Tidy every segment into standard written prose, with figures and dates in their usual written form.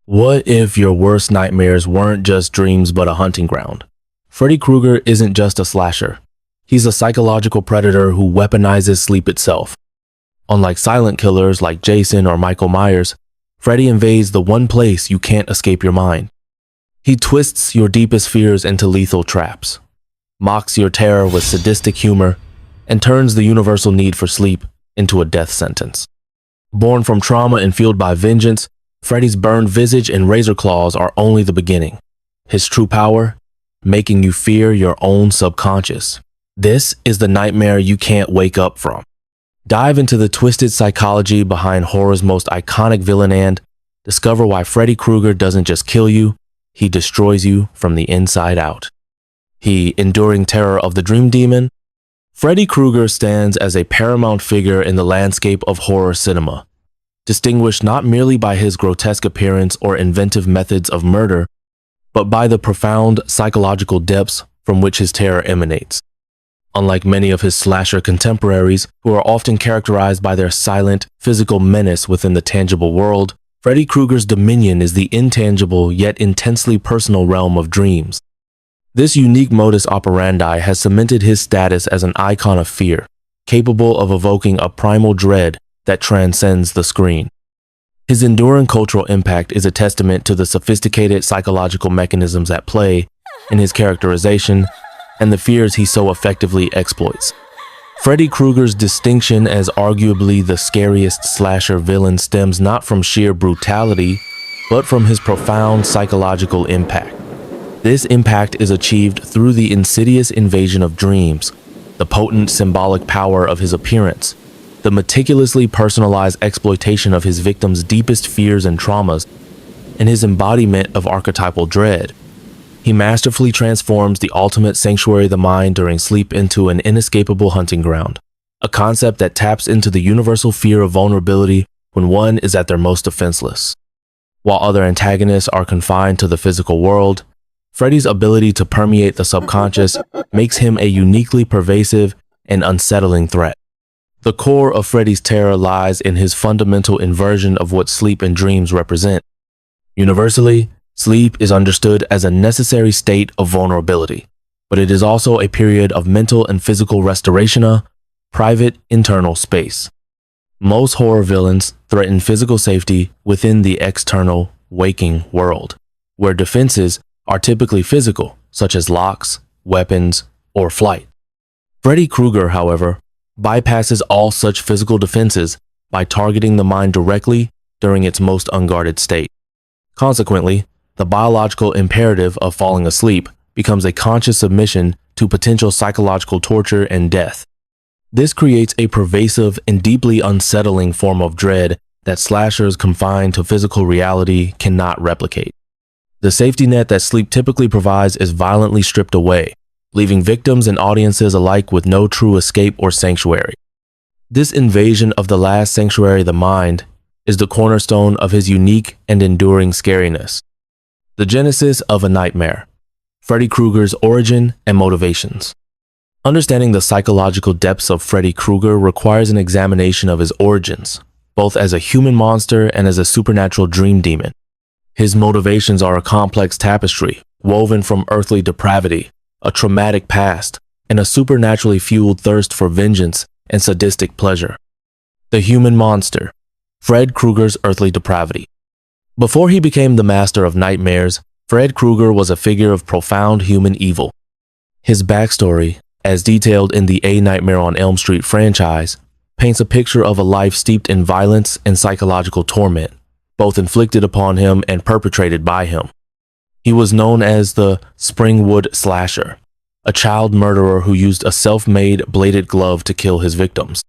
What if your worst nightmares weren't just dreams but a hunting ground? Freddy Krueger isn't just a slasher. He's a psychological predator who weaponizes sleep itself. Unlike silent killers like Jason or Michael Myers, Freddy invades the one place you can't escape your mind. He twists your deepest fears into lethal traps, mocks your terror with sadistic humor, and turns the universal need for sleep into a death sentence. Born from trauma and fueled by vengeance, Freddy's burned visage and razor claws are only the beginning. His true power? Making you fear your own subconscious. This is the nightmare you can't wake up from. Dive into the twisted psychology behind horror's most iconic villain and discover why Freddy Krueger doesn't just kill you, he destroys you from the inside out. He enduring terror of the dream demon? Freddy Krueger stands as a paramount figure in the landscape of horror cinema, distinguished not merely by his grotesque appearance or inventive methods of murder, but by the profound psychological depths from which his terror emanates. Unlike many of his slasher contemporaries, who are often characterized by their silent, physical menace within the tangible world, Freddy Krueger's dominion is the intangible yet intensely personal realm of dreams. This unique modus operandi has cemented his status as an icon of fear, capable of evoking a primal dread that transcends the screen. His enduring cultural impact is a testament to the sophisticated psychological mechanisms at play in his characterization and the fears he so effectively exploits. Freddy Krueger's distinction as arguably the scariest slasher villain stems not from sheer brutality, but from his profound psychological impact. This impact is achieved through the insidious invasion of dreams, the potent symbolic power of his appearance, the meticulously personalized exploitation of his victims' deepest fears and traumas, and his embodiment of archetypal dread. He masterfully transforms the ultimate sanctuary of the mind during sleep into an inescapable hunting ground, a concept that taps into the universal fear of vulnerability when one is at their most defenseless. While other antagonists are confined to the physical world, Freddy's ability to permeate the subconscious makes him a uniquely pervasive and unsettling threat. The core of Freddy's terror lies in his fundamental inversion of what sleep and dreams represent. Universally, sleep is understood as a necessary state of vulnerability, but it is also a period of mental and physical restoration, a private internal space. Most horror villains threaten physical safety within the external, waking world, where defenses are typically physical, such as locks, weapons, or flight. Freddy Krueger, however, bypasses all such physical defenses by targeting the mind directly during its most unguarded state. Consequently, the biological imperative of falling asleep becomes a conscious submission to potential psychological torture and death. This creates a pervasive and deeply unsettling form of dread that slashers confined to physical reality cannot replicate. The safety net that sleep typically provides is violently stripped away, leaving victims and audiences alike with no true escape or sanctuary. This invasion of the last sanctuary of the mind is the cornerstone of his unique and enduring scariness. The genesis of a nightmare, Freddy Krueger's origin and motivations. Understanding the psychological depths of Freddy Krueger requires an examination of his origins, both as a human monster and as a supernatural dream demon. His motivations are a complex tapestry, woven from earthly depravity, a traumatic past, and a supernaturally fueled thirst for vengeance and sadistic pleasure. The human monster, Fred Krueger's earthly depravity. Before he became the master of nightmares, Fred Krueger was a figure of profound human evil. His backstory, as detailed in the A Nightmare on Elm Street franchise, paints a picture of a life steeped in violence and psychological torment, both inflicted upon him and perpetrated by him. He was known as the Springwood Slasher, a child murderer who used a self-made bladed glove to kill his victims.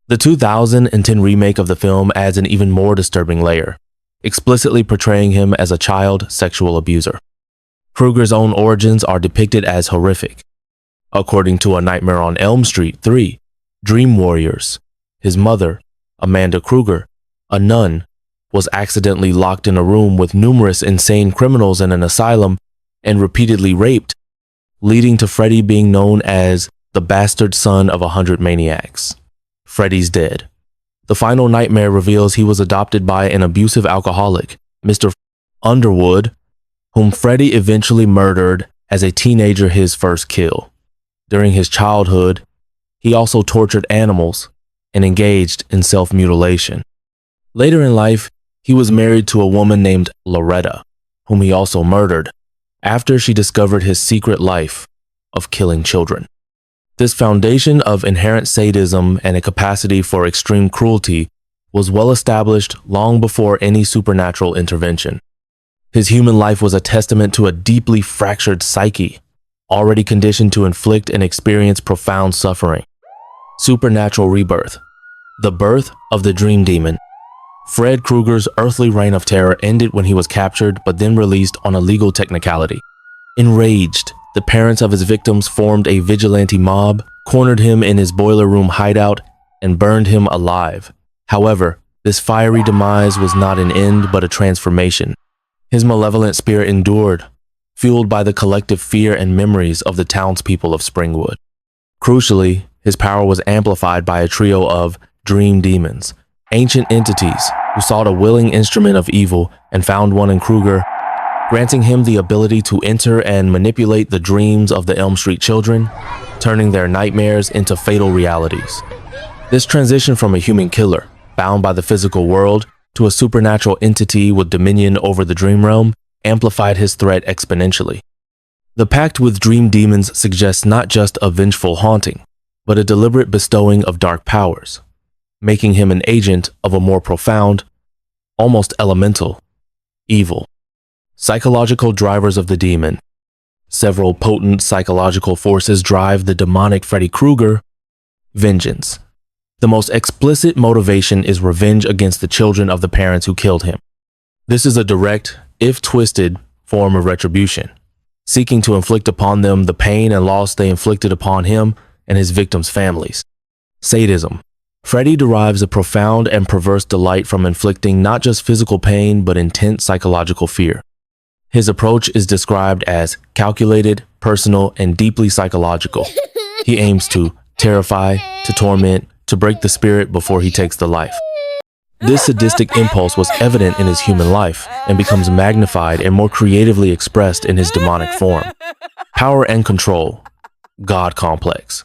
The 2010 remake of the film adds an even more disturbing layer, explicitly portraying him as a child sexual abuser. Krueger's own origins are depicted as horrific. According to A Nightmare on Elm Street 3, Dream Warriors, his mother, Amanda Krueger, a nun, was accidentally locked in a room with numerous insane criminals in an asylum and repeatedly raped, leading to Freddy being known as the bastard son of 100 maniacs. Freddy's dead. The final nightmare reveals he was adopted by an abusive alcoholic, Mr. Underwood, whom Freddy eventually murdered as a teenager, his first kill. During his childhood, he also tortured animals and engaged in self-mutilation. Later in life, he was married to a woman named Loretta, whom he also murdered after she discovered his secret life of killing children. This foundation of inherent sadism and a capacity for extreme cruelty was well established long before any supernatural intervention. His human life was a testament to a deeply fractured psyche, already conditioned to inflict and experience profound suffering. Supernatural rebirth. The birth of the Dream Demon. Fred Krueger's earthly reign of terror ended when he was captured but then released on a legal technicality. Enraged, the parents of his victims formed a vigilante mob, cornered him in his boiler room hideout, and burned him alive. However, this fiery demise was not an end but a transformation. His malevolent spirit endured, fueled by the collective fear and memories of the townspeople of Springwood. Crucially, his power was amplified by a trio of dream demons, ancient entities who sought a willing instrument of evil and found one in Krueger, granting him the ability to enter and manipulate the dreams of the Elm Street children, turning their nightmares into fatal realities. This transition from a human killer, bound by the physical world, to a supernatural entity with dominion over the dream realm, amplified his threat exponentially. The pact with dream demons suggests not just a vengeful haunting, but a deliberate bestowing of dark powers, making him an agent of a more profound, almost elemental, evil. Psychological drivers of the demon. Several potent psychological forces drive the demonic Freddy Krueger. Vengeance. The most explicit motivation is revenge against the children of the parents who killed him. This is a direct, if twisted, form of retribution, seeking to inflict upon them the pain and loss they inflicted upon him and his victims' families. Sadism. Freddy derives a profound and perverse delight from inflicting not just physical pain but intense psychological fear. His approach is described as calculated, personal, and deeply psychological. He aims to terrify, to torment, to break the spirit before he takes the life. This sadistic impulse was evident in his human life and becomes magnified and more creatively expressed in his demonic form. Power and control. God complex.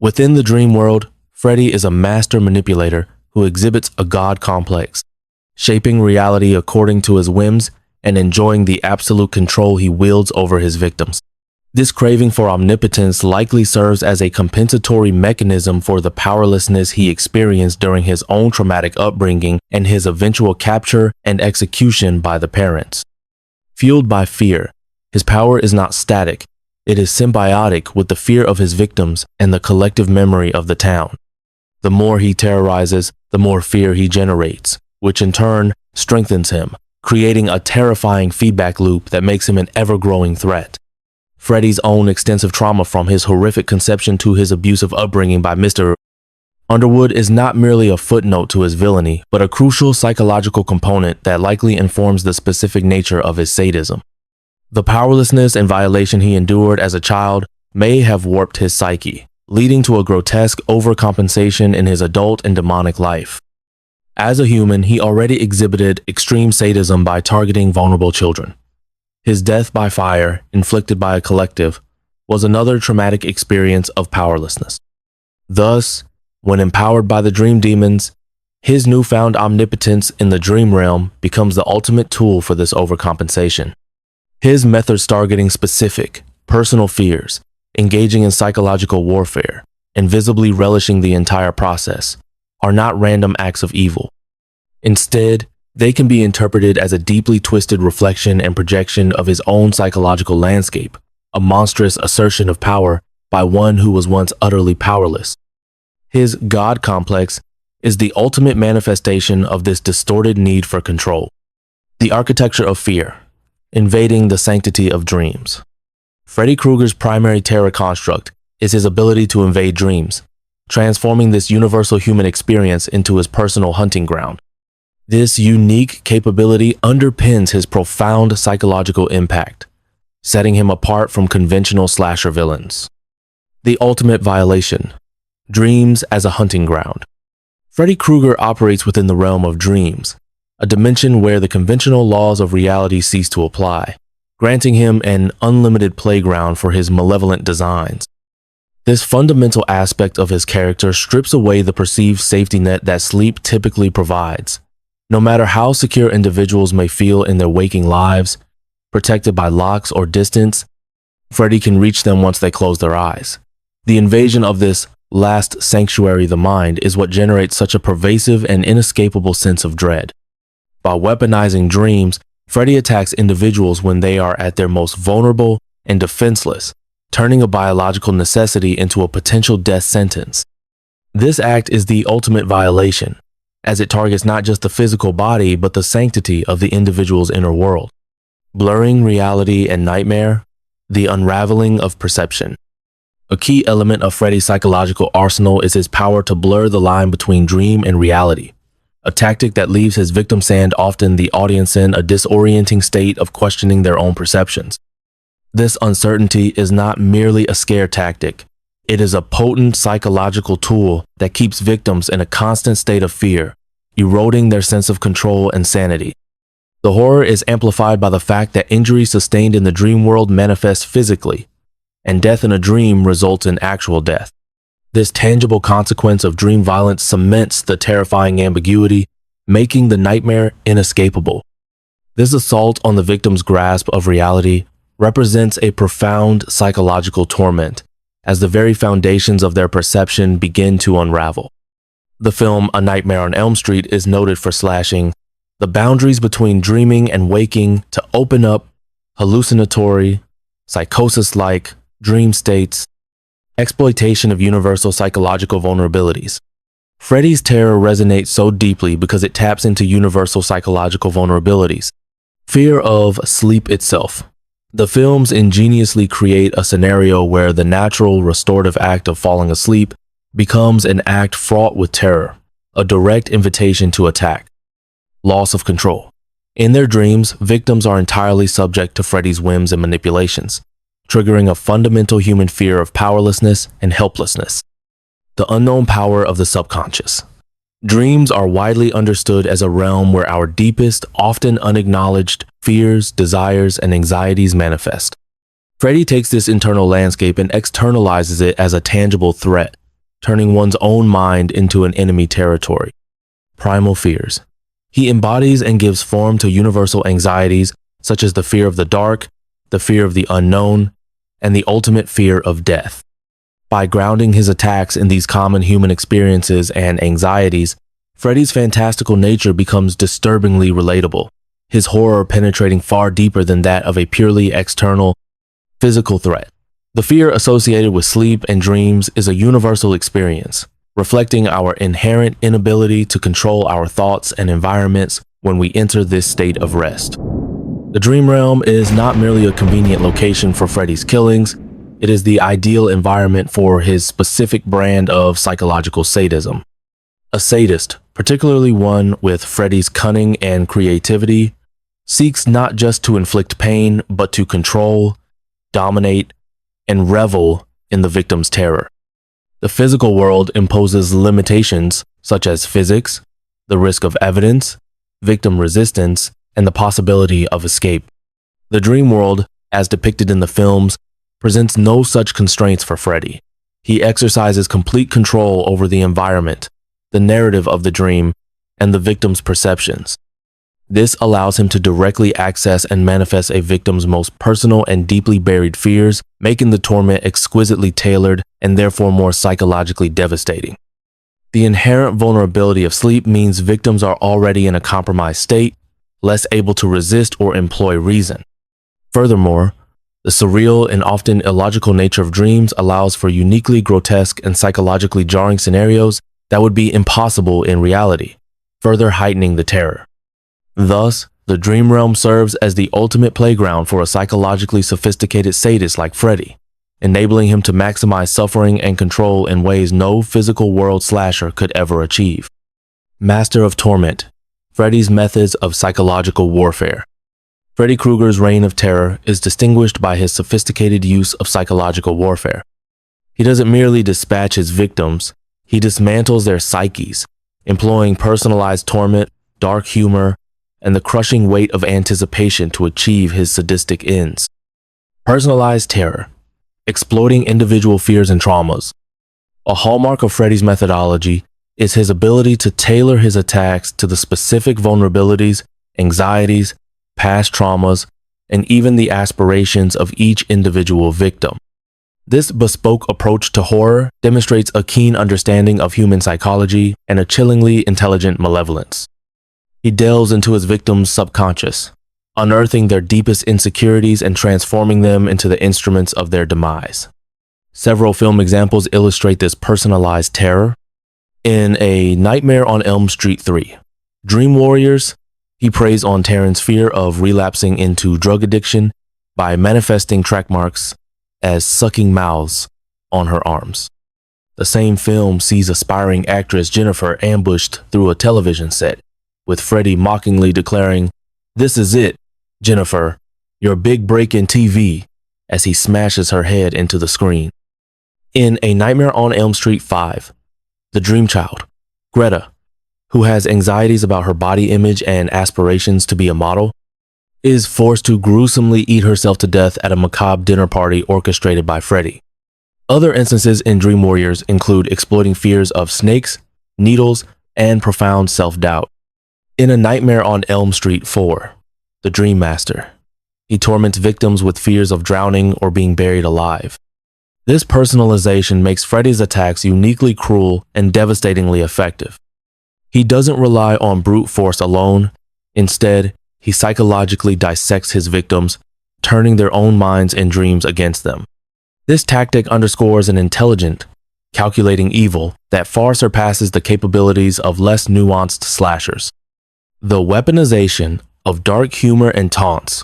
Within the dream world, Freddy is a master manipulator who exhibits a God complex, shaping reality according to his whims and enjoying the absolute control he wields over his victims. This craving for omnipotence likely serves as a compensatory mechanism for the powerlessness he experienced during his own traumatic upbringing and his eventual capture and execution by the parents. Fueled by fear, his power is not static. It is symbiotic with the fear of his victims and the collective memory of the town. The more he terrorizes, the more fear he generates, which in turn strengthens him, creating a terrifying feedback loop that makes him an ever-growing threat. Freddy's own extensive trauma from his horrific conception to his abusive upbringing by Mr. Underwood is not merely a footnote to his villainy, but a crucial psychological component that likely informs the specific nature of his sadism. The powerlessness and violation he endured as a child may have warped his psyche, leading to a grotesque overcompensation in his adult and demonic life. As a human, he already exhibited extreme sadism by targeting vulnerable children. His death by fire, inflicted by a collective, was another traumatic experience of powerlessness. Thus, when empowered by the dream demons, his newfound omnipotence in the dream realm becomes the ultimate tool for this overcompensation. His methods targeting specific, personal fears, engaging in psychological warfare, and visibly relishing the entire process, are not random acts of evil. Instead, they can be interpreted as a deeply twisted reflection and projection of his own psychological landscape, a monstrous assertion of power by one who was once utterly powerless. His God complex is the ultimate manifestation of this distorted need for control. The architecture of fear, invading the sanctity of dreams. Freddy Krueger's primary terror construct is his ability to invade dreams, transforming this universal human experience into his personal hunting ground. This unique capability underpins his profound psychological impact, setting him apart from conventional slasher villains. The ultimate violation. Dreams as a hunting ground. Freddy Krueger operates within the realm of dreams, a dimension where the conventional laws of reality cease to apply, granting him an unlimited playground for his malevolent designs. This fundamental aspect of his character strips away the perceived safety net that sleep typically provides. No matter how secure individuals may feel in their waking lives, protected by locks or distance, Freddy can reach them once they close their eyes. The invasion of this last sanctuary, the mind, is what generates such a pervasive and inescapable sense of dread. By weaponizing dreams, Freddy attacks individuals when they are at their most vulnerable and defenseless, turning a biological necessity into a potential death sentence. This act is the ultimate violation, as it targets not just the physical body but the sanctity of the individual's inner world, blurring reality and nightmare, the unraveling of perception. A key element of Freddy's psychological arsenal is his power to blur the line between dream and reality, a tactic that leaves his victim sand often the audience in a disorienting state of questioning their own perceptions. This uncertainty is not merely a scare tactic. It is a potent psychological tool that keeps victims in a constant state of fear, eroding their sense of control and sanity. The horror is amplified by the fact that injuries sustained in the dream world manifest physically, and death in a dream results in actual death. This tangible consequence of dream violence cements the terrifying ambiguity, making the nightmare inescapable. This assault on the victim's grasp of reality represents a profound psychological torment, as the very foundations of their perception begin to unravel. The film A Nightmare on Elm Street is noted for slashing the boundaries between dreaming and waking to open up hallucinatory, psychosis-like dream states, exploitation of universal psychological vulnerabilities. Freddy's terror resonates so deeply because it taps into universal psychological vulnerabilities. Fear of sleep itself. The films ingeniously create a scenario where the natural restorative act of falling asleep becomes an act fraught with terror, a direct invitation to attack. Loss of control. In their dreams, victims are entirely subject to Freddy's whims and manipulations, triggering a fundamental human fear of powerlessness and helplessness. The unknown power of the subconscious. Dreams are widely understood as a realm where our deepest, often unacknowledged fears, desires, and anxieties manifest. Freddy takes this internal landscape and externalizes it as a tangible threat, turning one's own mind into an enemy territory. Primal fears. He embodies and gives form to universal anxieties such as the fear of the dark, the fear of the unknown, and the ultimate fear of death. By grounding his attacks in these common human experiences and anxieties, Freddy's fantastical nature becomes disturbingly relatable, his horror penetrating far deeper than that of a purely external, physical threat. The fear associated with sleep and dreams is a universal experience, reflecting our inherent inability to control our thoughts and environments when we enter this state of rest. The dream realm is not merely a convenient location for Freddy's killings, it is the ideal environment for his specific brand of psychological sadism. A sadist, particularly one with Freddy's cunning and creativity, seeks not just to inflict pain, but to control, dominate, and revel in the victim's terror. The physical world imposes limitations such as physics, the risk of evidence, victim resistance, and the possibility of escape. The dream world, as depicted in the films, presents no such constraints for Freddy. He exercises complete control over the environment, the narrative of the dream, and the victim's perceptions. This allows him to directly access and manifest a victim's most personal and deeply buried fears, making the torment exquisitely tailored and therefore more psychologically devastating. The inherent vulnerability of sleep means victims are already in a compromised state, less able to resist or employ reason. Furthermore, the surreal and often illogical nature of dreams allows for uniquely grotesque and psychologically jarring scenarios that would be impossible in reality, further heightening the terror. Thus, the dream realm serves as the ultimate playground for a psychologically sophisticated sadist like Freddy, enabling him to maximize suffering and control in ways no physical world slasher could ever achieve. Master of Torment. Freddy's methods of psychological warfare. Freddy Krueger's reign of terror is distinguished by his sophisticated use of psychological warfare. He doesn't merely dispatch his victims, he dismantles their psyches, employing personalized torment, dark humor, and the crushing weight of anticipation to achieve his sadistic ends. Personalized terror, exploiting individual fears and traumas. A hallmark of Freddy's methodology is his ability to tailor his attacks to the specific vulnerabilities, anxieties, past traumas, and even the aspirations of each individual victim. This bespoke approach to horror demonstrates a keen understanding of human psychology and a chillingly intelligent malevolence. He delves into his victims' subconscious, unearthing their deepest insecurities and transforming them into the instruments of their demise. Several film examples illustrate this personalized terror. In A Nightmare on Elm Street 3, Dream Warriors, he preys on Taryn's fear of relapsing into drug addiction by manifesting track marks as sucking mouths on her arms. The same film sees aspiring actress Jennifer ambushed through a television set, with Freddy mockingly declaring, "This is it, Jennifer, your big break in TV," as he smashes her head into the screen. In A Nightmare on Elm Street 5, the dream child, Greta, who has anxieties about her body image and aspirations to be a model, is forced to gruesomely eat herself to death at a macabre dinner party orchestrated by Freddy. Other instances in Dream Warriors include exploiting fears of snakes, needles, and profound self-doubt. In A Nightmare on Elm Street 4, the Dream Master, he torments victims with fears of drowning or being buried alive. This personalization makes Freddy's attacks uniquely cruel and devastatingly effective. He doesn't rely on brute force alone. Instead, he psychologically dissects his victims, turning their own minds and dreams against them. This tactic underscores an intelligent, calculating evil that far surpasses the capabilities of less nuanced slashers. The weaponization of dark humor and taunts.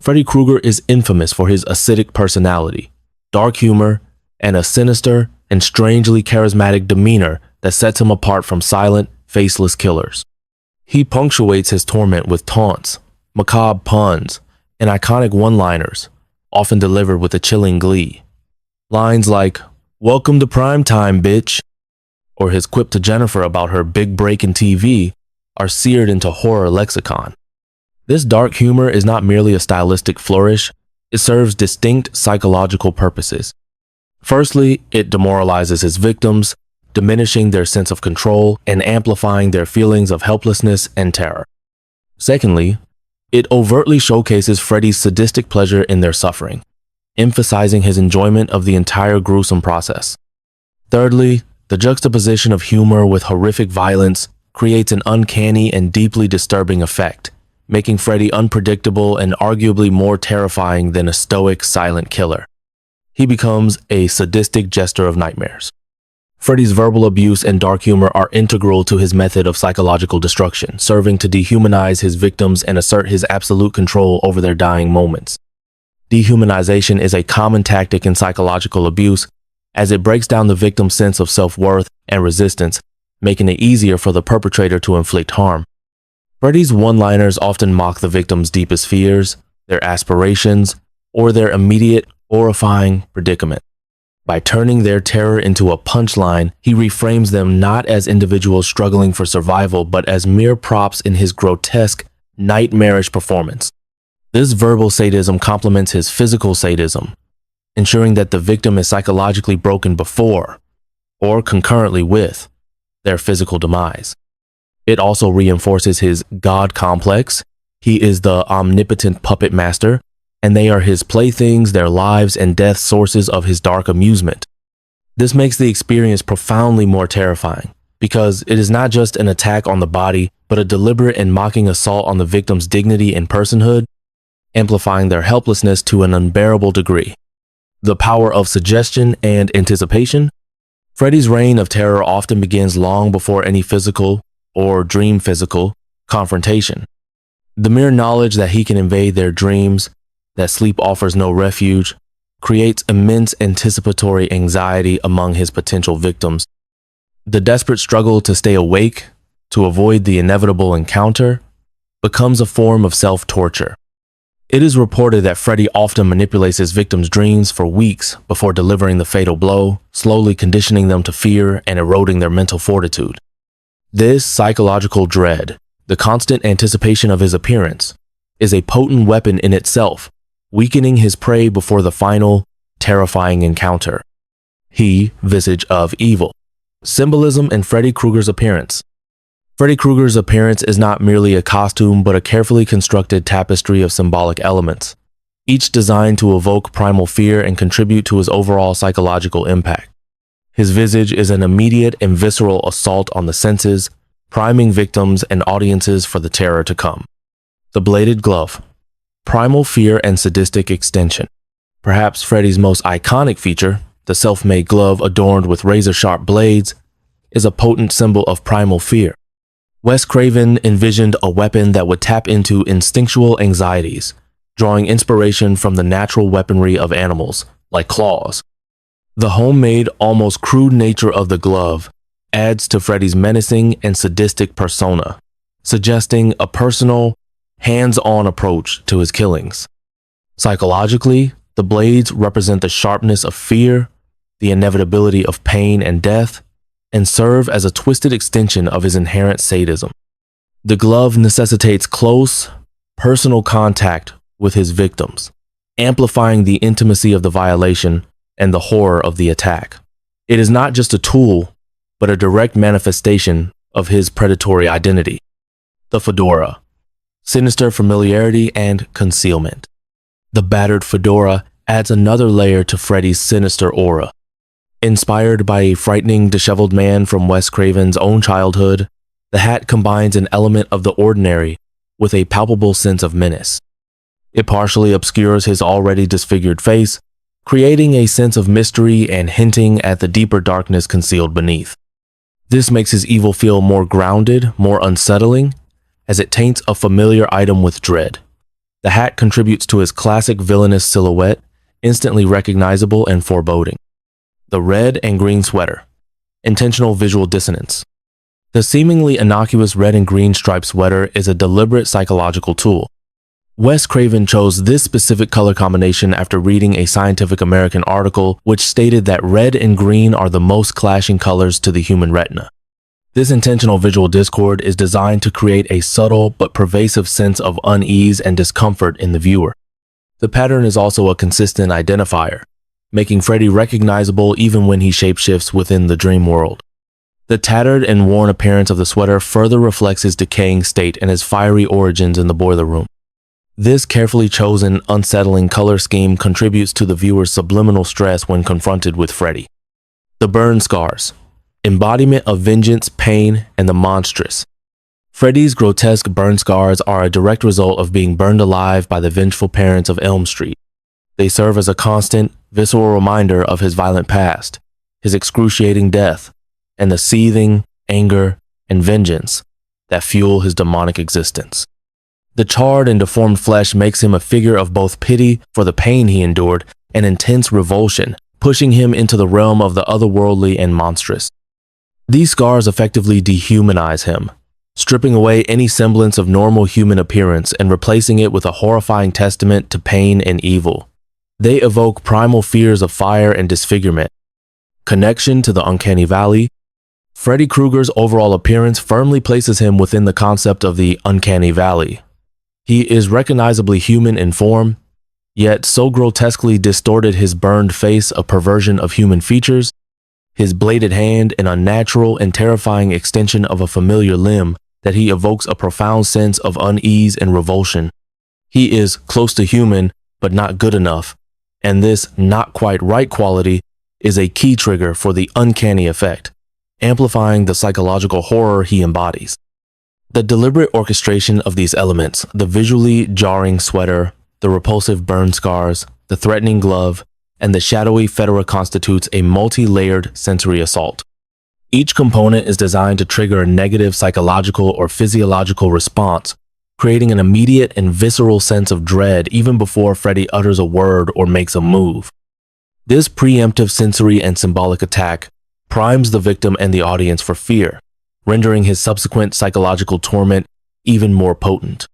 Freddy Krueger is infamous for his acidic personality, dark humor, and a sinister and strangely charismatic demeanor that sets him apart from silent, faceless killers. He punctuates his torment with taunts, macabre puns, and iconic one-liners, often delivered with a chilling glee. Lines like, "Welcome to prime time, bitch," or his quip to Jennifer about her big break in TV are seared into horror lexicon. This dark humor is not merely a stylistic flourish, it serves distinct psychological purposes. Firstly, it demoralizes his victims, diminishing their sense of control and amplifying their feelings of helplessness and terror. Secondly, it overtly showcases Freddy's sadistic pleasure in their suffering, emphasizing his enjoyment of the entire gruesome process. Thirdly, the juxtaposition of humor with horrific violence creates an uncanny and deeply disturbing effect, making Freddy unpredictable and arguably more terrifying than a stoic, silent killer. He becomes a sadistic jester of nightmares. Freddy's verbal abuse and dark humor are integral to his method of psychological destruction, serving to dehumanize his victims and assert his absolute control over their dying moments. Dehumanization is a common tactic in psychological abuse, as it breaks down the victim's sense of self-worth and resistance, making it easier for the perpetrator to inflict harm. Freddy's one-liners often mock the victim's deepest fears, their aspirations, or their immediate, horrifying predicament. By turning their terror into a punchline, he reframes them not as individuals struggling for survival, but as mere props in his grotesque, nightmarish performance. This verbal sadism complements his physical sadism, ensuring that the victim is psychologically broken before, or concurrently with, their physical demise. It also reinforces his God complex. He is the omnipotent puppet master, and they are his playthings, their lives and death sources of his dark amusement. This makes the experience profoundly more terrifying, because it is not just an attack on the body, but a deliberate and mocking assault on the victim's dignity and personhood, amplifying their helplessness to an unbearable degree. The power of suggestion and anticipation. Freddy's reign of terror often begins long before any physical, or dream physical, confrontation. The mere knowledge that he can invade their dreams, that sleep offers no refuge, creates immense anticipatory anxiety among his potential victims. The desperate struggle to stay awake, to avoid the inevitable encounter, becomes a form of self-torture. It is reported that Freddy often manipulates his victims' dreams for weeks before delivering the fatal blow, slowly conditioning them to fear and eroding their mental fortitude. This psychological dread The constant anticipation of his appearance is a potent weapon in itself, weakening his prey before the final, terrifying encounter. He, visage of evil. Symbolism in Freddy Krueger's appearance. Freddy Krueger's appearance is not merely a costume but a carefully constructed tapestry of symbolic elements, each designed to evoke primal fear and contribute to his overall psychological impact. His visage is an immediate and visceral assault on the senses, priming victims and audiences for the terror to come. The bladed glove. Primal fear and sadistic extension. Perhaps Freddy's most iconic feature, the self-made glove adorned with razor-sharp blades, is a potent symbol of primal fear. Wes Craven envisioned a weapon that would tap into instinctual anxieties, drawing inspiration from the natural weaponry of animals, like claws. The homemade, almost crude nature of the glove adds to Freddy's menacing and sadistic persona, suggesting a personal, hands-on approach to his killings. Psychologically, the blades represent the sharpness of fear, the inevitability of pain and death, and serve as a twisted extension of his inherent sadism. The glove necessitates close, personal contact with his victims, amplifying the intimacy of the violation and the horror of the attack. It is not just a tool, but a direct manifestation of his predatory identity. The fedora. Sinister familiarity and concealment. The battered fedora adds another layer to Freddy's sinister aura. Inspired by a frightening, disheveled man from Wes Craven's own childhood, the hat combines an element of the ordinary with a palpable sense of menace. It partially obscures his already disfigured face, creating a sense of mystery and hinting at the deeper darkness concealed beneath. This makes his evil feel more grounded, more unsettling, as it taints a familiar item with dread. The hat contributes to his classic villainous silhouette, instantly recognizable and foreboding. The red and green sweater. Intentional visual dissonance. The seemingly innocuous red and green striped sweater is a deliberate psychological tool. Wes Craven chose this specific color combination after reading a Scientific American article which stated that red and green are the most clashing colors to the human retina. This intentional visual discord is designed to create a subtle but pervasive sense of unease and discomfort in the viewer. The pattern is also a consistent identifier, making Freddy recognizable even when he shapeshifts within the dream world. The tattered and worn appearance of the sweater further reflects his decaying state and his fiery origins in the boiler room. This carefully chosen, unsettling color scheme contributes to the viewer's subliminal stress when confronted with Freddy. The burn scars. Embodiment of vengeance, pain, and the monstrous. Freddy's grotesque burn scars are a direct result of being burned alive by the vengeful parents of Elm Street. They serve as a constant, visceral reminder of his violent past, his excruciating death, and the seething anger and vengeance that fuel his demonic existence. The charred and deformed flesh makes him a figure of both pity for the pain he endured and intense revulsion, pushing him into the realm of the otherworldly and monstrous. These scars effectively dehumanize him, stripping away any semblance of normal human appearance and replacing it with a horrifying testament to pain and evil. They evoke primal fears of fire and disfigurement. Connection to the uncanny valley. Freddy Krueger's overall appearance firmly places him within the concept of the uncanny valley. He is recognizably human in form, yet so grotesquely distorted his burned face a perversion of human features, his bladed hand an unnatural and terrifying extension of a familiar limb that he evokes a profound sense of unease and revulsion. He is close to human, but not good enough, and this not quite right quality is a key trigger for the uncanny effect, amplifying the psychological horror he embodies. The deliberate orchestration of these elements, the visually jarring sweater, the repulsive burn scars, the threatening glove, and the shadowy fedora constitutes a multi-layered sensory assault. Each component is designed to trigger a negative psychological or physiological response, creating an immediate and visceral sense of dread even before Freddy utters a word or makes a move. This preemptive sensory and symbolic attack primes the victim and the audience for fear, rendering his subsequent psychological torment even more potent.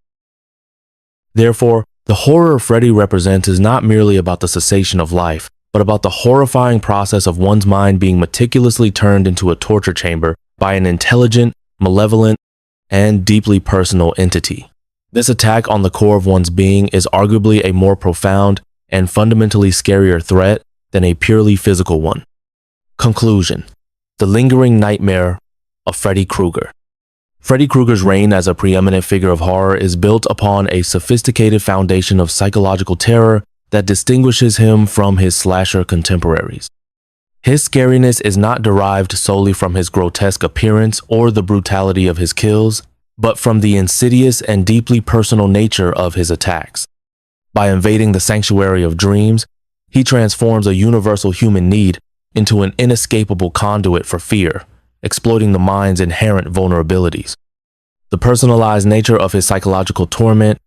Therefore, the horror Freddy represents is not merely about the cessation of life, but about the horrifying process of one's mind being meticulously turned into a torture chamber by an intelligent, malevolent, and deeply personal entity. This attack on the core of one's being is arguably a more profound and fundamentally scarier threat than a purely physical one. Conclusion: the lingering nightmare of Freddy Krueger. Freddy Krueger's reign as a preeminent figure of horror is built upon a sophisticated foundation of psychological terror that distinguishes him from his slasher contemporaries. His scariness is not derived solely from his grotesque appearance or the brutality of his kills, but from the insidious and deeply personal nature of his attacks. By invading the sanctuary of dreams, he transforms a universal human need into an inescapable conduit for fear, exploiting the mind's inherent vulnerabilities. The personalized nature of his psychological torment,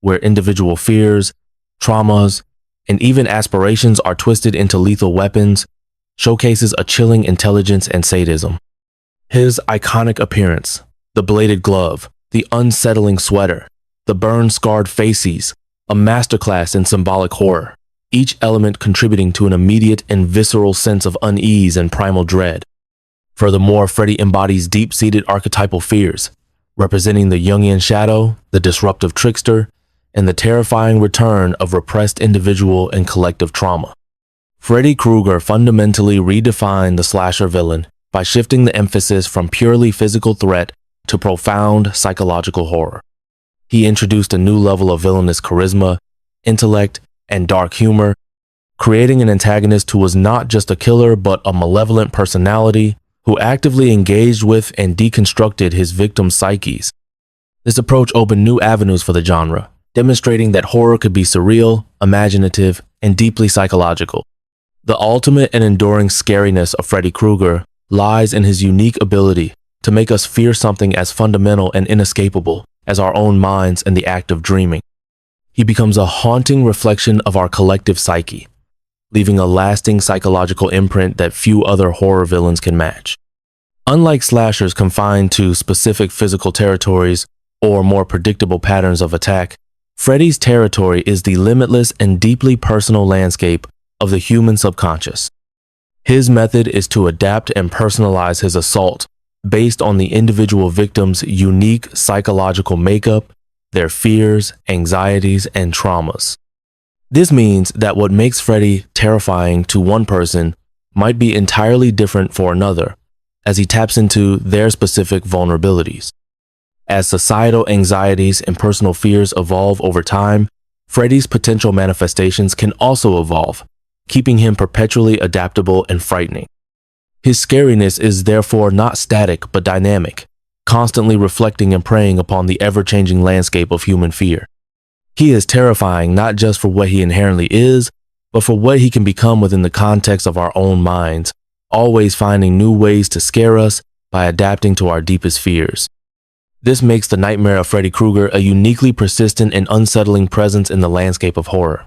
where individual fears, traumas, and even aspirations are twisted into lethal weapons, showcases a chilling intelligence and sadism. His iconic appearance, the bladed glove, the unsettling sweater, the burn-scarred faces, a masterclass in symbolic horror, each element contributing to an immediate and visceral sense of unease and primal dread. Furthermore, Freddy embodies deep-seated archetypal fears, representing the Jungian shadow, the disruptive trickster, and the terrifying return of repressed individual and collective trauma. Freddy Krueger fundamentally redefined the slasher villain by shifting the emphasis from purely physical threat to profound psychological horror. He introduced a new level of villainous charisma, intellect, and dark humor, creating an antagonist who was not just a killer but a malevolent personality who actively engaged with and deconstructed his victims' psyches. This approach opened new avenues for the genre, demonstrating that horror could be surreal, imaginative, and deeply psychological. The ultimate and enduring scariness of Freddy Krueger lies in his unique ability to make us fear something as fundamental and inescapable as our own minds and the act of dreaming. He becomes a haunting reflection of our collective psyche, leaving a lasting psychological imprint that few other horror villains can match. Unlike slashers confined to specific physical territories or more predictable patterns of attack, Freddy's territory is the limitless and deeply personal landscape of the human subconscious. His method is to adapt and personalize his assault based on the individual victim's unique psychological makeup, their fears, anxieties, and traumas. This means that what makes Freddy terrifying to one person might be entirely different for another, as he taps into their specific vulnerabilities. As societal anxieties and personal fears evolve over time, Freddy's potential manifestations can also evolve, keeping him perpetually adaptable and frightening. His scariness is therefore not static but dynamic, constantly reflecting and preying upon the ever-changing landscape of human fear. He is terrifying not just for what he inherently is, but for what he can become within the context of our own minds, always finding new ways to scare us by adapting to our deepest fears. This makes the nightmare of Freddy Krueger a uniquely persistent and unsettling presence in the landscape of horror.